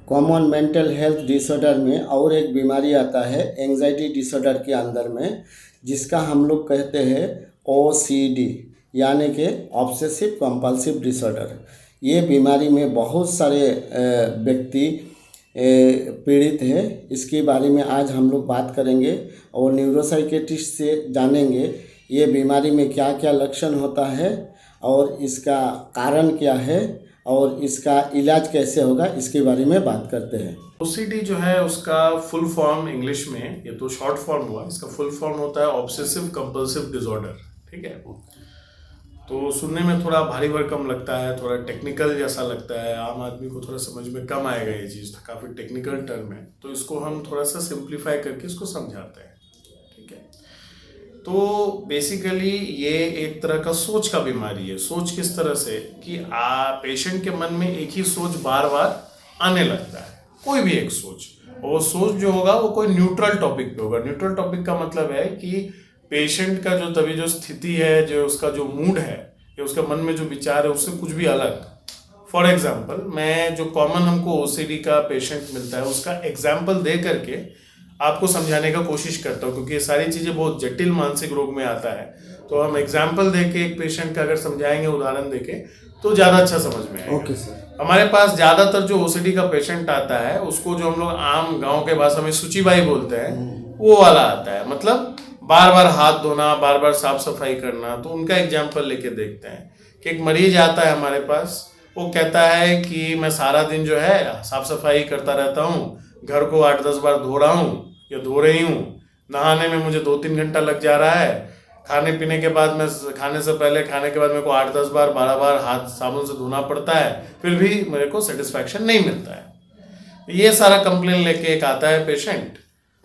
Common mental health disorder में और एक बीमारी आता है एंजाइटी डिसऑर्डर के अंदर में, जिसका हम लोग कहते हैं OCD यानी कि ऑब्सेसिव कंपल्सिव डिसऑर्डर। ये बीमारी में बहुत सारे व्यक्ति पीड़ित है। इसके बारे में आज हम लोग बात करेंगे और न्यूरोसाइकेट्रिस्ट से जानेंगे ये बीमारी में क्या क्या लक्षण होता है और इसका कारण क्या है और इसका इलाज कैसे होगा, इसके बारे में बात करते हैं। OCD जो है उसका फुल फॉर्म इंग्लिश में, ये तो शॉर्ट फॉर्म हुआ, इसका फुल फॉर्म होता है ऑब्सेसिव कंपल्सिव डिसऑर्डर। ठीक है, तो सुनने में थोड़ा भारी भरकम लगता है, थोड़ा टेक्निकल जैसा लगता है, आम आदमी को थोड़ा समझ में कम आएगा, ये चीज़ काफ़ी टेक्निकल टर्म है, तो इसको हम थोड़ा सा सिंप्लीफाई करके इसको समझाते हैं। ठीक है, तो बेसिकली ये एक तरह का सोच का बीमारी है। सोच किस तरह से कि पेशेंट के मन में एक ही सोच बार बार आने लगता है, कोई भी एक सोच, और सोच जो होगा वो कोई न्यूट्रल टॉपिक पे होगा। न्यूट्रल टॉपिक का मतलब है कि पेशेंट का जो तभी जो स्थिति है, जो उसका जो मूड है या उसके मन में जो विचार है उससे कुछ भी अलग। फॉर एग्जाम्पल, मैं जो कॉमन हमको OCD का पेशेंट मिलता है उसका एग्जाम्पल दे करके आपको समझाने का कोशिश करता हूँ, क्योंकि ये सारी चीज़ें बहुत जटिल मानसिक रोग में आता है। तो हम एग्जाम्पल दे के एक पेशेंट का अगर समझाएंगे, उदाहरण दे के, तो ज़्यादा अच्छा समझ में आएगा। Okay sir. हमारे पास ज़्यादातर जो OCD का पेशेंट आता है उसको जो हम लोग आम गाँव के भाषा में सूचीबाई बोलते हैं, वो वाला आता है। मतलब बार बार हाथ धोना, बार बार साफ सफाई करना। तो उनका एग्जाम्पल लेके देखते हैं कि एक मरीज आता है हमारे पास, वो कहता है कि मैं सारा दिन जो है साफ सफाई करता रहता हूँ, घर को 8-10 बार धो रहा हूँ या धो रही हूँ, नहाने में मुझे 2-3 घंटा लग जा रहा है, खाने पीने के बाद मैं खाने से पहले खाने के बाद मेरे को 8-10 बार 12 बार हाथ साबुन से धोना पड़ता है, फिर भी मेरे को सेटिस्फैक्शन नहीं मिलता है। ये सारा कंप्लेन लेके एक आता है पेशेंट।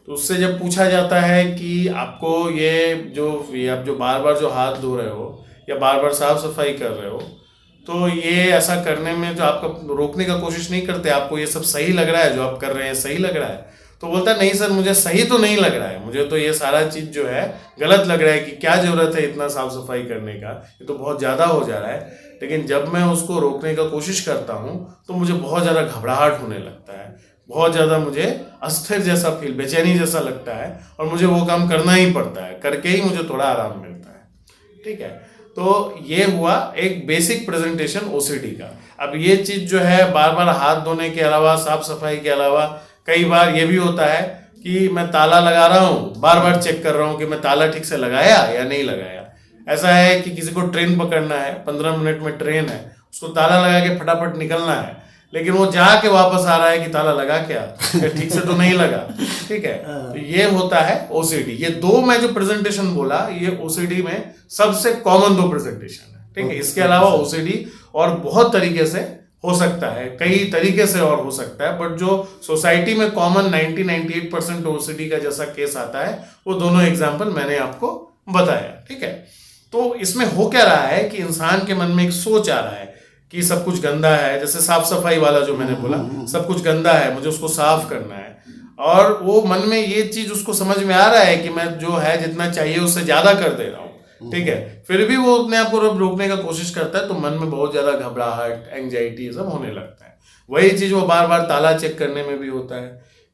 तो उससे जब पूछा जाता है कि आपको ये आप जो बार बार जो हाथ धो रहे हो या बार बार साफ सफाई कर रहे हो, तो ये ऐसा करने में जो आपका रोकने का कोशिश नहीं करते, आपको ये सब सही लग रहा है, जो आप कर रहे हैं सही लग रहा है? तो बोलता है नहीं सर, मुझे सही तो नहीं लग रहा है, मुझे तो ये सारा चीज़ जो है गलत लग रहा है कि क्या ज़रूरत है इतना साफ सफाई करने का, ये तो बहुत ज़्यादा हो जा रहा है। लेकिन जब मैं उसको रोकने का कोशिश करता हूँ तो मुझे बहुत ज़्यादा घबराहट होने लगता है, बहुत ज़्यादा मुझे अस्थिर जैसा फील, बेचैनी जैसा लगता है, और मुझे वो काम करना ही पड़ता है, करके ही मुझे थोड़ा आराम मिलता है। ठीक है, तो ये हुआ एक बेसिक प्रेजेंटेशन OCD का। अब ये चीज़ जो है बार बार हाथ धोने के अलावा, साफ सफाई के अलावा, कई बार ये भी होता है कि मैं ताला लगा रहा हूँ, बार बार चेक कर रहा हूँ कि मैं ताला ठीक से लगाया या नहीं लगाया। ऐसा है कि किसी को ट्रेन पकड़ना है, 15 मिनट में ट्रेन है, उसको ताला लगा के फटाफट निकलना है, लेकिन वो जाके वापस आ रहा है कि ताला लगा क्या, ठीक से तो नहीं लगा। ठीक है, तो ये होता है OCD। ये दो मैं जो प्रेजेंटेशन बोला, ये OCD में सबसे कॉमन 2 प्रेजेंटेशन है। ठीक है, इसके अलावा OCD और बहुत तरीके से हो सकता है, कई तरीके से और हो सकता है, बट जो सोसाइटी में कॉमन 90-98% OCD का जैसा केस आता है, वो दोनों एग्जाम्पल मैंने आपको बताया। ठीक है, तो इसमें हो क्या रहा है कि इंसान के मन में एक सोच आ रहा है कि सब कुछ गंदा है, जैसे साफ सफाई वाला जो मैंने बोला, सब कुछ गंदा है, मुझे उसको साफ करना है, और वो मन में ये चीज उसको समझ में आ रहा है कि मैं जो है जितना चाहिए उससे ज्यादा कर दे रहा हूँ। ठीक है, फिर भी वो अपने आप को रोकने का कोशिश करता है, तो मन में बहुत ज्यादा घबराहट, एंजाइटी सब होने लगता है। वही चीज वो बार बार ताला चेक करने में भी होता है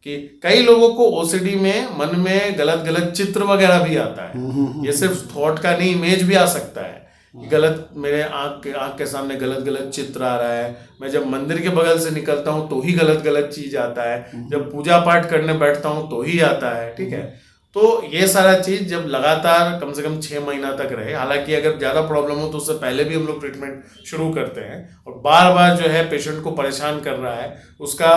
कि कई लोगों को OCD में मन में गलत गलत चित्र वगैरह भी आता है। ये सिर्फ थॉट का नहीं, इमेज भी आ सकता है कि गलत, मेरे आँख के सामने गलत गलत चित्र आ रहा है, मैं जब मंदिर के बगल से निकलता हूँ तो ही गलत गलत चीज आता है, जब पूजा पाठ करने बैठता हूँ तो ही आता है। ठीक है, तो ये सारा चीज जब लगातार कम से कम 6 महीना तक रहे, हालांकि अगर ज्यादा प्रॉब्लम हो तो उससे पहले भी हम लोग ट्रीटमेंट शुरू करते हैं, और बार बार जो है पेशेंट को परेशान कर रहा है, उसका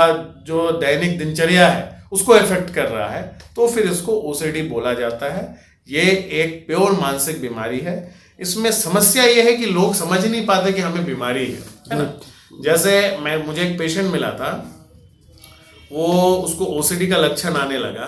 जो दैनिक दिनचर्या है उसको इफेक्ट कर रहा है, तो फिर इसको OCD बोला जाता है। ये एक प्योर मानसिक बीमारी है। इसमें समस्या ये है कि लोग समझ ही नहीं पाते कि हमें बीमारी है ना। जैसे मुझे एक पेशेंट मिला था, वो उसको OCD का लक्षण आने लगा,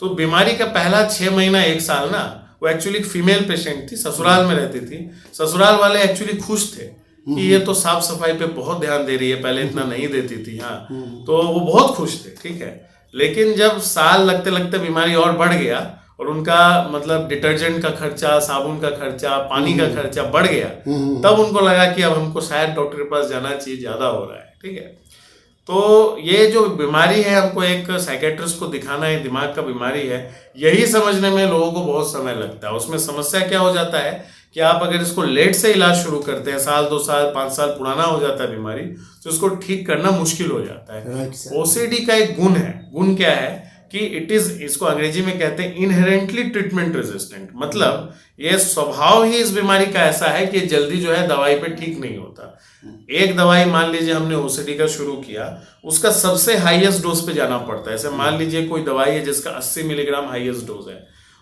तो बीमारी का पहला 6 महीना 1 साल ना, वो एक्चुअली फीमेल पेशेंट थी, ससुराल में रहती थी। ससुराल वाले एक्चुअली खुश थे कि ये तो साफ सफाई पे बहुत ध्यान दे रही है, पहले इतना नहीं देती थी। हाँ, तो वो बहुत खुश थे। ठीक है, लेकिन जब साल लगते लगते बीमारी और बढ़ गया और उनका मतलब डिटर्जेंट का खर्चा, साबुन का खर्चा, पानी का खर्चा बढ़ गया, तब उनको लगा कि अब हमको शायद डॉक्टर के पास जाना चाहिए, ज्यादा हो रहा है। ठीक है, तो ये जो बीमारी है, हमको एक साइकेट्रिस्ट को दिखाना है, दिमाग का बीमारी है, यही समझने में लोगों को बहुत समय लगता है। उसमें समस्या क्या हो जाता है कि आप अगर इसको लेट से इलाज शुरू करते हैं, साल 2 साल 5 साल पुराना हो जाता है बीमारी, तो इसको ठीक करना मुश्किल हो जाता है। ओसीडी का एक गुण है, गुण क्या है कि इसको अंग्रेजी में कहते हैं इनहेरेंटली ट्रीटमेंट रेजिस्टेंट, मतलब ये स्वभाव ही इस बीमारी का ऐसा है कि जल्दी जो है दवाई पे ठीक नहीं होता। एक दवाई मान लीजिए हमने ओसीडी का शुरू किया, उसका सबसे हाईएस्ट डोज पे जाना पड़ता है। ऐसे मान लीजिए कोई दवाई है जिसका 80 मिलीग्राम हाईएस्ट डोज है,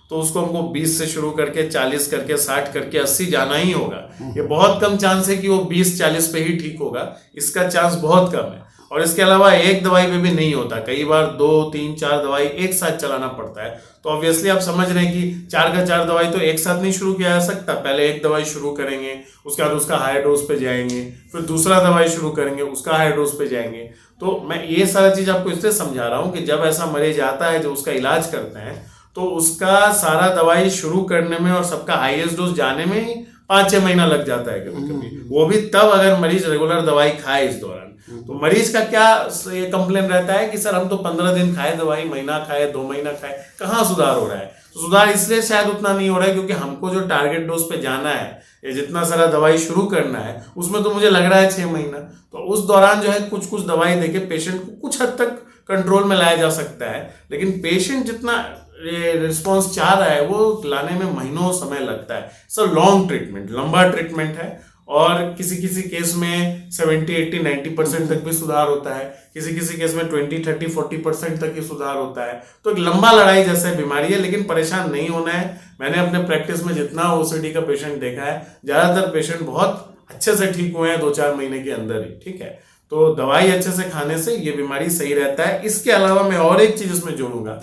तो उसको हमको 20 से शुरू करके 40 करके 60 करके 80 जाना ही होगा। ये बहुत कम चांस है कि वो 20-40 पे ही ठीक होगा, इसका चांस बहुत कम है। और इसके अलावा एक दवाई पे भी नहीं होता, कई बार 2, 3, 4 दवाई एक साथ चलाना पड़ता है। तो ऑब्वियसली आप समझ रहे हैं कि 4 का 4 दवाई तो एक साथ नहीं शुरू किया जा सकता। पहले एक दवाई शुरू करेंगे, उसके बाद उसका हाई डोज पे जाएंगे, फिर दूसरा दवाई शुरू करेंगे, उसका हाई डोज पे जाएंगे। तो मैं ये सारा चीज आपको इसलिए समझा रहा हूँ कि जब ऐसा मरीज आता है जो उसका इलाज करते हैं, तो उसका सारा दवाई शुरू करने में और सबका हाईएस्ट डोज जाने में ही 5-6 महीना लग जाता है कभी कभी, वो भी तब अगर मरीज रेगुलर दवाई खाए इस दौरान। तो मरीज का क्या ये कंप्लेन रहता है कि सर हम तो 15 दिन खाए दवाई, महीना खाए, 2 महीना खाए, कहाँ सुधार हो रहा है। तो सुधार इसलिए शायद उतना नहीं हो रहा है क्योंकि हमको जो टारगेट डोज पे जाना है, ये जितना सारा दवाई शुरू करना है, उसमें तो मुझे लग रहा है 6 महीना। तो उस दौरान जो है कुछ कुछ दवाई देके पेशेंट को कुछ हद तक कंट्रोल में लाया जा सकता है, लेकिन पेशेंट जितना रिस्पॉन्स चाह रहा है वो लाने में महीनों समय लगता है। सर लॉन्ग ट्रीटमेंट, लंबा ट्रीटमेंट है, और किसी किसी केस में 70, 80, 90% तक भी सुधार होता है, किसी किसी केस में 20, 30, 40% तक ही सुधार होता है। तो एक लंबा लड़ाई जैसे बीमारी है, लेकिन परेशान नहीं होना है। मैंने अपने प्रैक्टिस में जितना ओसीडी का पेशेंट देखा है, ज्यादातर पेशेंट बहुत अच्छे से ठीक हुए हैं 2-4 महीने के अंदर ही। ठीक है, तो दवाई अच्छे से खाने से ये बीमारी सही रहता है। इसके अलावा मैं और एक चीज इसमें जोड़ूंगा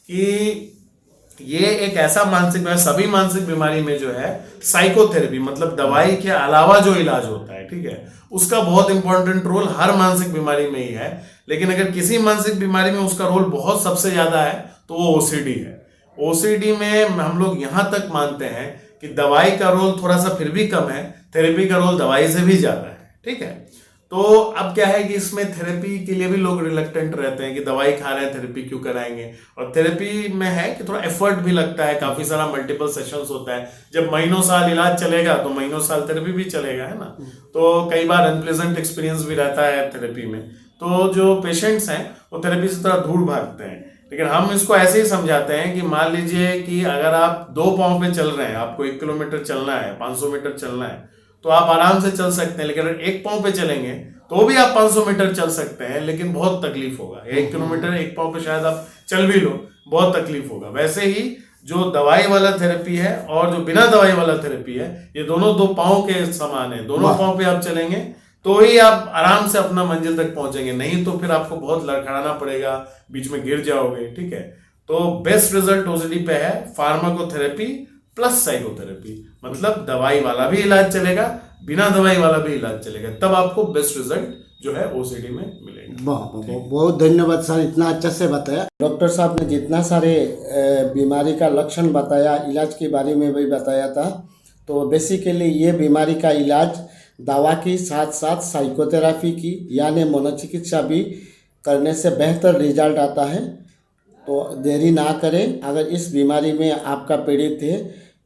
कि ये एक ऐसा मानसिक, सभी मानसिक बीमारी में जो है साइकोथेरेपी, मतलब दवाई के अलावा जो इलाज होता है, ठीक है, उसका बहुत इंपॉर्टेंट रोल हर मानसिक बीमारी में ही है। लेकिन अगर किसी मानसिक बीमारी में उसका रोल बहुत सबसे ज्यादा है तो वो ओसीडी है। ओसीडी में हम लोग यहां तक मानते हैं कि दवाई का रोल थोड़ा सा फिर भी कम है, थेरेपी का रोल दवाई से भी ज्यादा है। ठीक है, तो अब क्या है कि इसमें थेरेपी के लिए भी लोग रिलक्टेंट रहते हैं कि दवाई खा रहे हैं थेरेपी क्यों कराएंगे। और थेरेपी में है कि थोड़ा एफर्ट भी लगता है, काफी सारा मल्टीपल सेशंस होता है। जब महीनों साल इलाज चलेगा तो महीनों साल थेरेपी भी चलेगा, है ना। तो कई बार अनप्लेजेंट एक्सपीरियंस भी रहता है थेरेपी में। तो जो पेशेंट्स हैं वो थेरेपी से थोड़ा दूर भागते हैं। लेकिन हम इसको ऐसे ही समझाते हैं कि मान लीजिए कि अगर आप 2 पाँव पे चल रहे हैं, आपको 1 किलोमीटर चलना है, 500 मीटर चलना है, तो आप आराम से चल सकते हैं। लेकिन अगर 1 पाँव पे चलेंगे तो भी आप 500 मीटर चल सकते हैं, लेकिन बहुत तकलीफ होगा। 1 किलोमीटर 1 पाँव पे शायद आप चल भी लो, बहुत तकलीफ होगा। वैसे ही जो दवाई वाला थेरेपी है और जो बिना दवाई वाला थेरेपी है, ये दोनों 2 पाँव के समान है। दोनों पाँव पे आप चलेंगे तो ही आप आराम से अपना मंजिल तक पहुंचेंगे, नहीं तो फिर आपको बहुत लड़खड़ाना पड़ेगा, बीच में गिर जाओगे। ठीक है, तो बेस्ट रिजल्ट ओसीडी पे है फार्माकोथेरेपी प्लस साइकोथेरेपी, मतलब दवाई वाला भी इलाज चलेगा, बिना दवाई वाला भी इलाज चलेगा, तब आपको बेस्ट रिजल्ट जो है ओसीडी में मिलेगा। बहुत धन्यवाद सर, इतना अच्छा से बताया। डॉक्टर साहब ने जितना सारे बीमारी का लक्षण बताया, इलाज के बारे में भी बताया था। तो बेसिकली ये बीमारी का इलाज दवा की साथ साथ साइकोथेरेपी की यानी मनोचिकित्सा भी करने से बेहतर रिजल्ट आता है। तो देरी ना करें, अगर इस बीमारी में आपका पीड़ित है,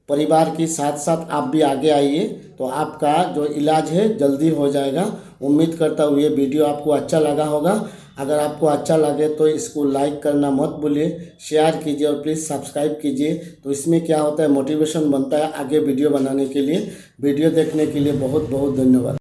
परिवार के साथ साथ आप भी आगे आइए, तो आपका जो इलाज है जल्दी हो जाएगा। उम्मीद करता हूँ ये वीडियो आपको अच्छा लगा होगा। अगर आपको अच्छा लगे तो इसको लाइक करना मत भूलिए, शेयर कीजिए और प्लीज़ सब्सक्राइब कीजिए। तो इसमें क्या होता है, मोटिवेशन बनता है आगे वीडियो बनाने के लिए। वीडियो देखने के लिए बहुत बहुत धन्यवाद।